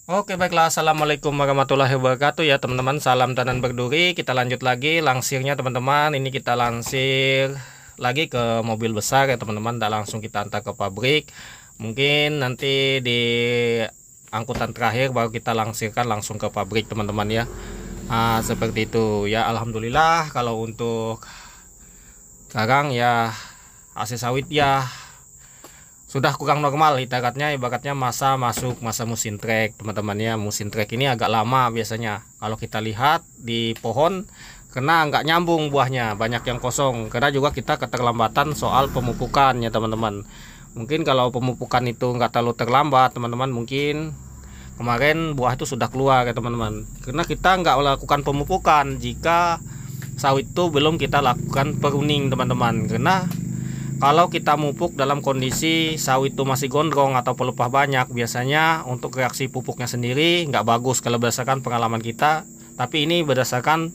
Oke, baiklah. Assalamualaikum warahmatullahi wabarakatuh ya teman-teman. Salam tanam berduri. Kita lanjut lagi langsirnya teman-teman. Ini kita lansir lagi ke mobil besar ya teman-teman. Tak langsung kita antar ke pabrik. Mungkin nanti di angkutan terakhir baru kita langsirkan langsung ke pabrik teman-teman ya. Nah, seperti itu ya. Alhamdulillah kalau untuk sekarang ya hasil sawit ya sudah kurang normal, ibaratnya masuk masa musim trek teman-teman ya. Musim trek ini agak lama biasanya. Kalau kita lihat di pohon karena nggak nyambung buahnya, banyak yang kosong karena juga kita keterlambatan soal pemupukan ya teman-teman. Mungkin kalau pemupukan itu nggak terlalu terlambat teman-teman, mungkin kemarin buah itu sudah keluar ya teman-teman. Karena kita nggak melakukan pemupukan jika sawit itu belum kita lakukan pruning teman-teman. Karena kalau kita mupuk dalam kondisi sawit itu masih gondrong atau pelepah banyak, biasanya untuk reaksi pupuknya sendiri nggak bagus kalau berdasarkan pengalaman kita. Tapi ini berdasarkan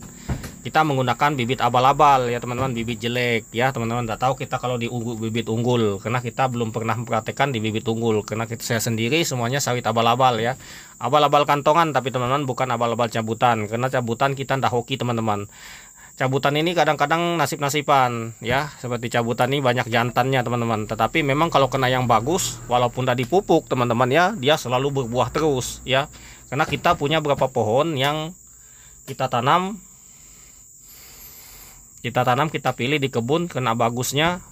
kita menggunakan bibit abal-abal ya teman-teman, bibit jelek ya teman-teman. Nggak tahu kita kalau di bibit unggul, karena kita belum pernah mempraktekkan di bibit unggul. Karena saya sendiri semuanya sawit abal-abal ya, abal-abal kantongan, tapi teman-teman bukan abal-abal cabutan. Karena cabutan kita ndak hoki teman-teman. Cabutan ini kadang-kadang nasib-nasiban ya, seperti cabutan ini banyak jantannya teman-teman. Tetapi memang kalau kena yang bagus, walaupun udah dipupuk teman-teman ya, dia selalu berbuah terus ya. Karena kita punya beberapa pohon yang kita tanam, kita pilih di kebun, kena bagusnya,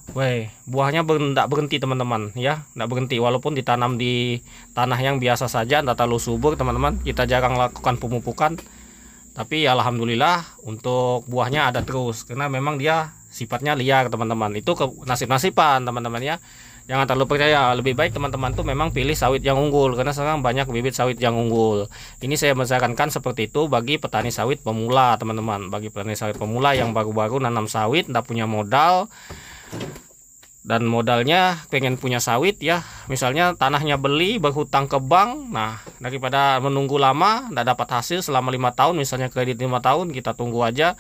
buahnya tidak berhenti teman-teman ya, tidak berhenti walaupun ditanam di tanah yang biasa saja, tidak terlalu subur teman-teman. Kita jarang lakukan pemupukan. Tapi alhamdulillah untuk buahnya ada terus karena memang dia sifatnya liar teman-teman. Itu nasib-nasiban teman-teman ya. Jangan terlalu percaya. Lebih baik teman-teman tuh memang pilih sawit yang unggul karena sekarang banyak bibit sawit yang unggul. Ini saya menyarankan seperti itu bagi petani sawit pemula teman-teman. Bagi petani sawit pemula yang baru-baru nanam sawit, tidak punya modal dan modalnya pengen punya sawit ya, misalnya tanahnya beli berhutang ke bank. Nah, daripada menunggu lama tidak dapat hasil selama 5 tahun, misalnya kredit 5 tahun, kita tunggu aja.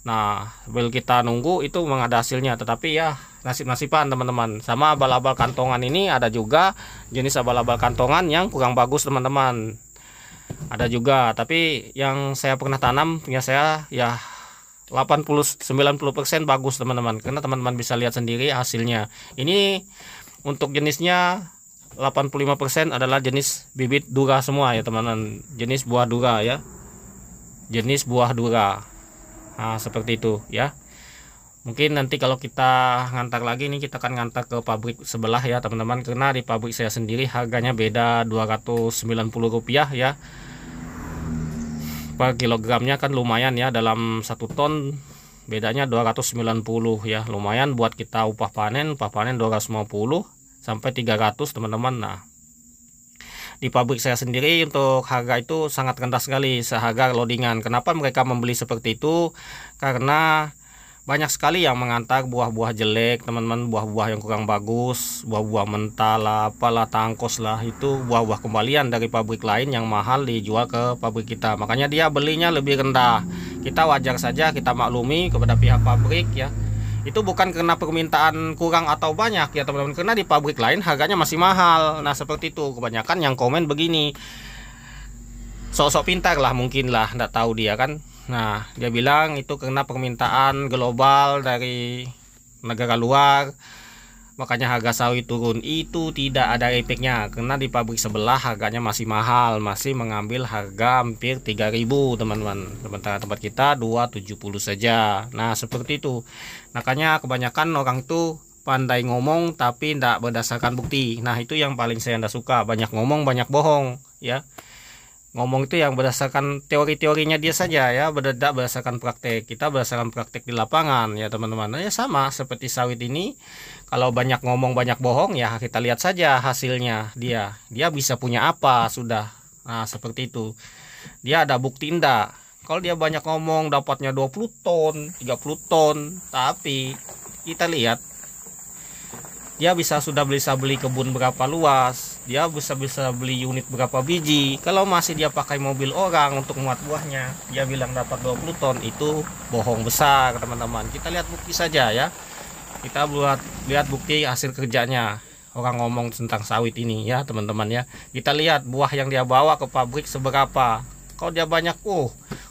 Nah, bel kita nunggu itu memang ada hasilnya, tetapi ya nasib-nasiban teman-teman. Sama abal-abal kantongan ini ada juga jenis abal-abal kantongan yang kurang bagus teman-teman, ada juga. Tapi yang saya pernah tanam punya saya ya 80-90% bagus teman-teman, karena teman-teman bisa lihat sendiri hasilnya. Ini untuk jenisnya 85% adalah jenis bibit dura semua ya teman-teman, jenis buah dura ya, jenis buah dura. Nah, seperti itu ya. Mungkin nanti kalau kita ngantar lagi nih, kita akan ngantar ke pabrik sebelah ya teman-teman, karena di pabrik saya sendiri harganya beda Rp290 ya per kilogramnya, kan lumayan ya. Dalam 1 ton bedanya 290 ya, lumayan buat kita upah panen 250 sampai 300 teman-teman. Nah, di pabrik saya sendiri untuk harga itu sangat rendah sekali, seharga loadingan. Kenapa mereka membeli seperti itu? Karena banyak sekali yang mengantar buah-buah jelek teman-teman, buah-buah yang kurang bagus, buah-buah mentah lah, apalah, tangkos lah, itu buah-buah kembalian dari pabrik lain yang mahal dijual ke pabrik kita. Makanya dia belinya lebih rendah. Kita wajar saja, kita maklumi kepada pihak pabrik ya. Itu bukan karena permintaan kurang atau banyak ya teman-teman, karena di pabrik lain harganya masih mahal. Nah, seperti itu. Kebanyakan yang komen begini, sok-sok pintar lah mungkin lah, nggak tahu dia kan. Nah, dia bilang itu karena permintaan global dari negara luar, makanya harga sawit turun. Itu tidak ada efeknya, karena di pabrik sebelah harganya masih mahal, masih mengambil harga hampir 3.000 teman-teman. Sementara tempat kita 270 saja. Nah, seperti itu. Makanya kebanyakan orang itu pandai ngomong tapi tidak berdasarkan bukti. Nah, itu yang paling saya tidak suka. Banyak ngomong, banyak bohong ya. Ngomong itu yang berdasarkan teori-teorinya dia saja ya, tidak berdasarkan praktek. Kita berdasarkan praktek di lapangan ya teman-teman. Nah, ya sama seperti sawit ini, kalau banyak ngomong banyak bohong ya kita lihat saja hasilnya. Dia bisa punya apa sudah. Nah, seperti itu. Dia ada bukti enggak? Kalau dia banyak ngomong dapatnya 20 ton 30 ton, tapi kita lihat dia sudah bisa beli kebun berapa luas, dia bisa beli unit berapa biji. Kalau masih dia pakai mobil orang untuk muat buahnya, dia bilang dapat 20 ton, itu bohong besar teman-teman. Kita lihat bukti saja ya, kita buat lihat bukti hasil kerjanya. orang ngomong tentang sawit ini ya teman-teman ya. Kita lihat buah yang dia bawa ke pabrik seberapa. Kalau dia banyak,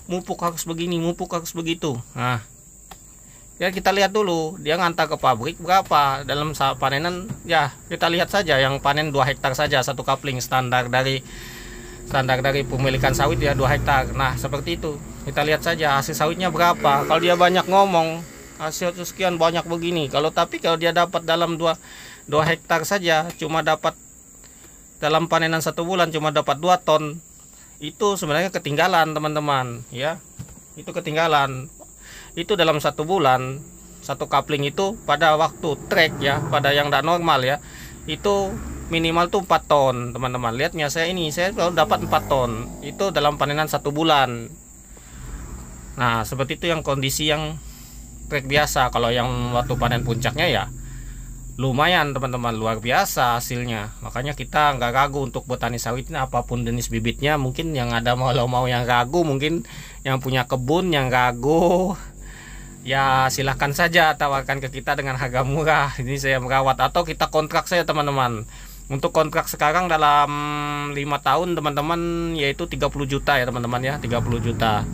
mupuk harus begini, mupuk harus begitu. Nah, ya kita lihat dulu dia ngantar ke pabrik berapa dalam panenan. Ya kita lihat saja yang panen 2 hektar saja satu kapling, standar dari pemilikan sawit ya 2 hektar. Nah seperti itu, kita lihat saja hasil sawitnya berapa. Kalau dia banyak ngomong hasil sekian banyak begini, kalau dia dapat dalam 2 hektar saja cuma dapat dalam panenan 1 bulan cuma dapat 2 ton, itu sebenarnya ketinggalan teman-teman ya. Itu ketinggalan. Itu dalam 1 bulan 1 kapling itu pada waktu trek ya, pada yang tidak normal ya, itu minimal tuh 4 ton teman-teman. Lihatnya saya kalau dapat 4 ton itu dalam panenan 1 bulan. Nah seperti itu yang kondisi yang trek biasa. Kalau yang waktu panen puncaknya ya lumayan teman-teman, luar biasa hasilnya. Makanya kita nggak ragu untuk petani sawit ini, apapun jenis bibitnya. Mungkin yang ada mau yang ragu, mungkin yang punya kebun yang ragu, ya silahkan saja tawarkan ke kita dengan harga murah. Ini saya merawat atau kita kontrak saya teman-teman. Untuk kontrak sekarang dalam 5 tahun teman-teman, yaitu 30 juta ya teman-teman ya, 30 juta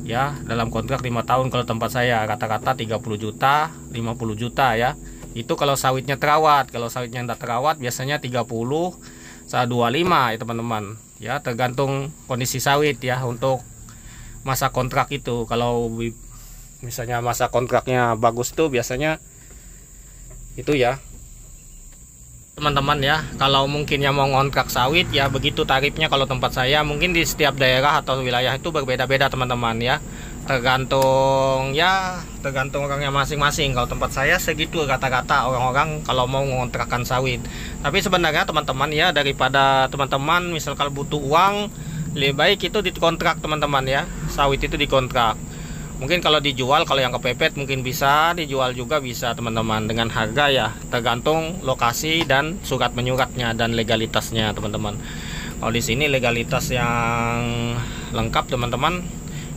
ya dalam kontrak 5 tahun. Kalau tempat saya rata-rata 30 juta 50 juta ya. Itu kalau sawitnya terawat. Kalau sawitnya tidak terawat biasanya 30 25 ya teman-teman ya, tergantung kondisi sawit ya. Untuk masa kontrak itu, kalau misalnya masa kontraknya bagus tuh biasanya itu ya teman-teman ya. Kalau mungkin yang mau ngontrak sawit ya begitu tarifnya. Kalau tempat saya mungkin di setiap daerah atau wilayah itu berbeda-beda teman-teman ya, tergantung orangnya masing-masing. Kalau tempat saya segitu rata-rata orang-orang kalau mau mengontrakkan sawit. Tapi sebenarnya teman-teman ya, daripada teman-teman misal kalau butuh uang, lebih baik itu dikontrak teman-teman ya, sawit itu dikontrak. Mungkin kalau dijual, kalau yang kepepet mungkin bisa dijual juga bisa teman-teman, dengan harga ya tergantung lokasi dan surat menyuratnya dan legalitasnya teman-teman. Kalau di sini legalitas yang lengkap teman-teman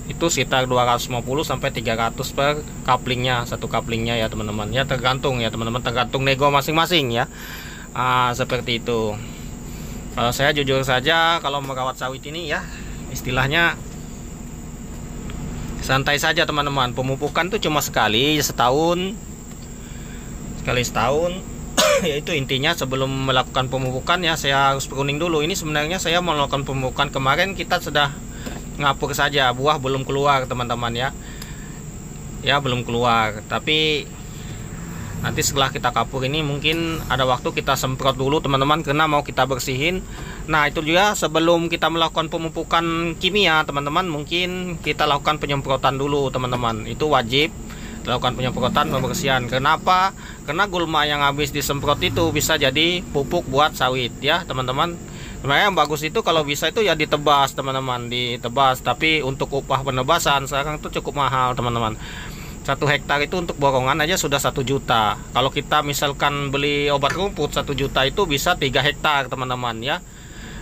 itu sekitar 250 sampai 300 per kaplingnya, 1 kaplingnya ya teman-teman ya, tergantung ya teman-teman, tergantung nego masing-masing ya. Seperti itu. Kalau saya jujur saja kalau merawat sawit ini ya istilahnya santai saja teman-teman. Pemupukan tuh cuma sekali setahun yaitu intinya sebelum melakukan pemupukan ya saya harus pruning dulu. Ini sebenarnya saya melakukan pemupukan kemarin, kita sudah ngapur saja, buah belum keluar teman-teman ya belum keluar. Tapi nanti setelah kita kapur ini mungkin ada waktu kita semprot dulu teman-teman, karena mau kita bersihin. Nah itu juga sebelum kita melakukan pemupukan kimia teman-teman, mungkin kita lakukan penyemprotan dulu teman-teman. Itu wajib lakukan penyemprotan, pembersihan. Kenapa? Karena gulma yang habis disemprot itu bisa jadi pupuk buat sawit ya teman-teman. Sebenarnya yang bagus itu kalau bisa itu ya ditebas teman-teman, ditebas. Tapi untuk upah penebasan sekarang itu cukup mahal teman-teman. 1 hektar itu untuk borongan aja sudah 1 juta. Kalau kita misalkan beli obat rumput 1 juta itu bisa 3 hektar teman-teman ya.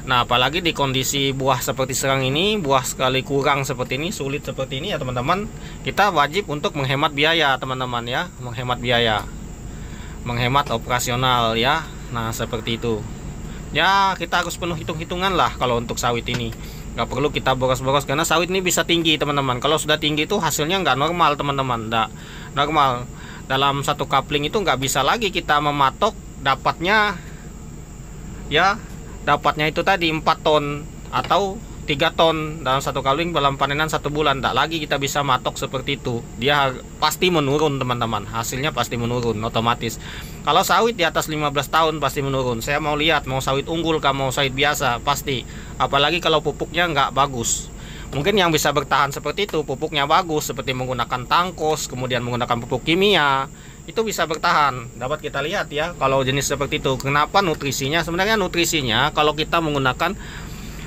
Nah apalagi di kondisi buah seperti sekarang ini, buah sekali kurang seperti ini, sulit seperti ini ya teman-teman, kita wajib untuk menghemat biaya teman-teman ya, menghemat biaya, menghemat operasional ya. Nah seperti itu ya, kita harus penuh hitung-hitungan lah kalau untuk sawit ini. Nggak perlu kita boros-boros, karena sawit ini bisa tinggi teman-teman. Kalau sudah tinggi itu hasilnya nggak normal teman-teman, nggak normal. Dalam 1 kapling itu nggak bisa lagi kita mematok dapatnya ya, dapatnya itu tadi 4 ton atau 3 ton dalam 1 kapling dalam panenan 1 bulan. Nggak lagi kita bisa matok seperti itu, dia pasti menurun teman-teman, hasilnya pasti menurun otomatis. Kalau sawit di atas 15 tahun pasti menurun. Saya mau lihat mau sawit unggul kah mau sawit biasa pasti, apalagi kalau pupuknya nggak bagus. Mungkin yang bisa bertahan seperti itu pupuknya bagus, seperti menggunakan tangkos kemudian menggunakan pupuk kimia, itu bisa bertahan. Dapat kita lihat ya kalau jenis seperti itu. Kenapa nutrisinya? Sebenarnya nutrisinya kalau kita menggunakan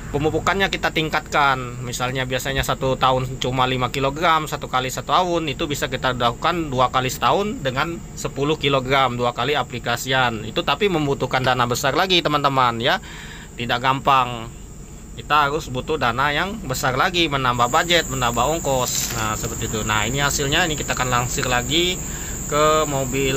pemupukannya kita tingkatkan. Misalnya biasanya 1 tahun cuma 5 kg, 1 kali 1 tahun itu bisa kita lakukan 2 kali setahun dengan 10 kg 2 kali aplikasian. Itu tapi membutuhkan dana besar lagi teman-teman ya, tidak gampang. Kita harus butuh dana yang besar lagi, menambah budget, menambah ongkos. Nah seperti itu. Nah ini hasilnya, ini kita akan langsir lagi ke mobil